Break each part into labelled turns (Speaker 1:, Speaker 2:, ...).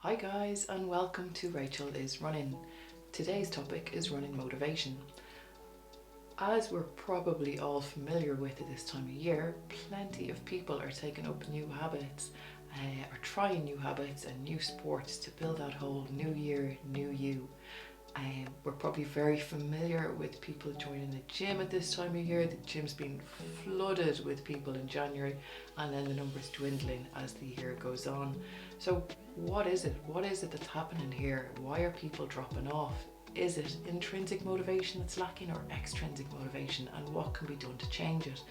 Speaker 1: Hi guys, and welcome to Rachel is Running. Today's topic is running motivation. As we're probably all familiar with at this time of year, plenty of people are taking up new habits, are trying new habits and new sports to build that whole new year, new you. We're probably very familiar with people joining the gym at this time of year. The gym's been flooded with people in January, and then the numbers dwindling as the year goes on. So what is it? What is it that's happening here? Why are people dropping off? Is it intrinsic motivation that's lacking or extrinsic motivation, and what can be done to change it?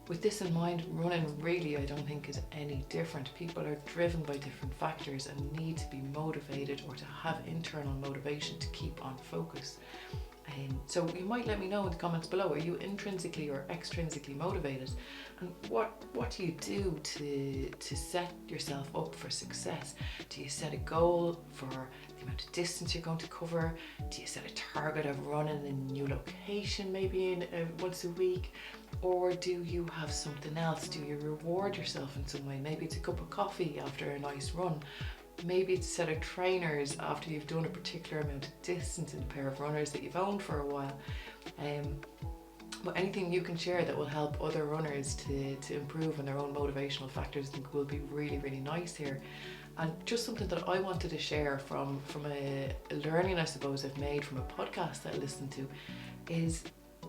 Speaker 1: With this in mind, running really I don't think is any different. People are driven by different factors and need to be motivated or to have internal motivation to keep on focus. So you might let me know in the comments below, are you intrinsically or extrinsically motivated? And what do you do to set yourself up for success? Do you set a goal for the amount of distance you're going to cover? Do you set a target of running in a new location maybe in once a week? Or do you have something else? Do you reward yourself in some way? Maybe it's a cup of coffee after a nice run. Maybe it's a set of trainers after you've done a particular amount of distance in a pair of runners that you've owned for a while. But anything you can share that will help other runners to improve on their own motivational factors, I think will be really, really nice here. And just something that I wanted to share from a learning I suppose I've made from a podcast that I listened to is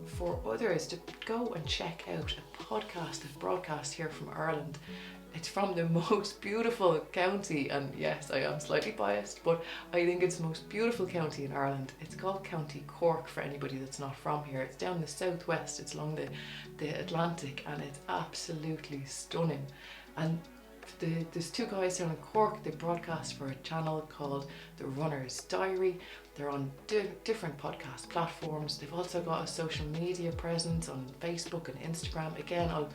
Speaker 1: for others to go and check out a podcast, a broadcast here from Ireland. It's from the most beautiful county, and yes, I am slightly biased, but I think it's the most beautiful county in Ireland. It's called County Cork for anybody that's not from here. It's down the southwest, it's along the Atlantic, and it's absolutely stunning. And there's two guys down in Cork. They broadcast for a channel called The Runner's Diary. They're on different podcast platforms. They've also got a social media presence on Facebook and Instagram. Again, I'll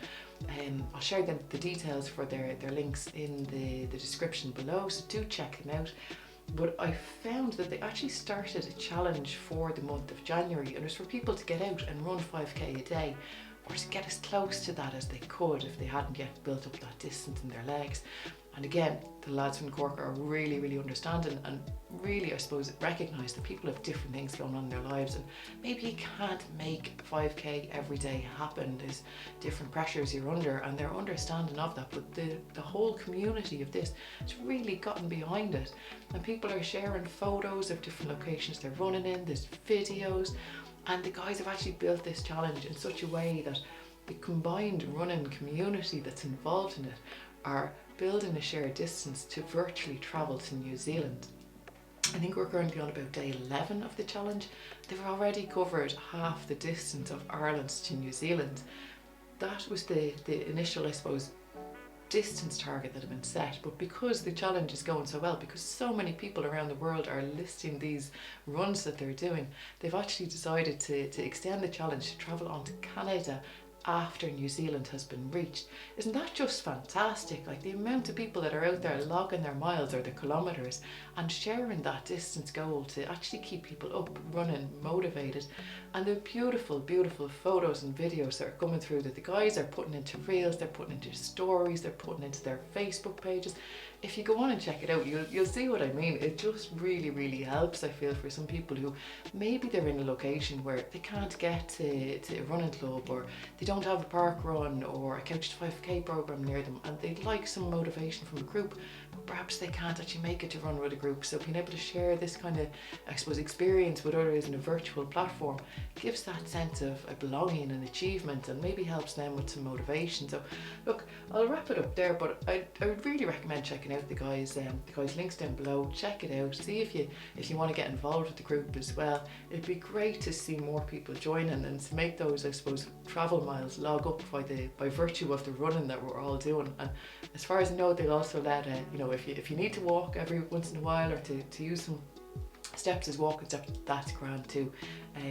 Speaker 1: share the details for their links in the description below, so do check them out. But I found that they actually started a challenge for the month of January, and it was for people to get out and run 5k a day, or to get as close to that as they could if they hadn't yet built up that distance in their legs. And again, the lads from Cork are really, really understanding and really, I suppose, recognise that people have different things going on in their lives, and maybe you can't make 5k every day happen. There's different pressures you're under, and they're understanding of that. But the whole community of this has really gotten behind it, and people are sharing photos of different locations they're running in. There's videos, and the guys have actually built this challenge in such a way that the combined running community that's involved in it are building a shared distance to virtually travel to New Zealand. I think we're currently on about day 11 of the challenge. They've already covered half the distance of Ireland to New Zealand. That was the initial, I suppose, distance target that had been set, but because the challenge is going so well, because so many people around the world are listing these runs that they're doing, they've actually decided to extend the challenge to travel on to Canada after New Zealand has been reached. Isn't that just fantastic? Like the amount of people that are out there logging their miles or their kilometres and sharing that distance goal to actually keep people up, running, motivated. And the beautiful, beautiful photos and videos that are coming through that the guys are putting into reels, they're putting into stories, they're putting into their Facebook pages. If you go on and check it out, you'll see what I mean. It just really, really helps, I feel, for some people who maybe they're in a location where they can't get to a running club, or they don't have a park run or a couch to 5k program near them, and they'd like some motivation from a group, but perhaps they can't actually make it to run with a group. So being able to share this kind of, I suppose, experience with others in a virtual platform gives that sense of a belonging and achievement, and maybe helps them with some motivation. So look, I'll wrap it up there, but I would really recommend checking out the guys links down below. Check it out, see if you want to get involved with the group as well. It'd be great to see more people joining and to make those, I suppose, travel miles log up by virtue of the running that we're all doing. And as far as I know, they'll also let if you need to walk every once in a while, or to use some steps as walking steps, that's grand too.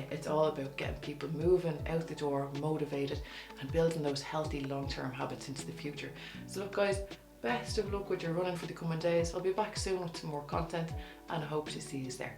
Speaker 1: It's all about getting people moving out the door, motivated, and building those healthy long-term habits into the future. So look guys, best of luck with your running for the coming days. I'll be back soon with some more content, and I hope to see you there.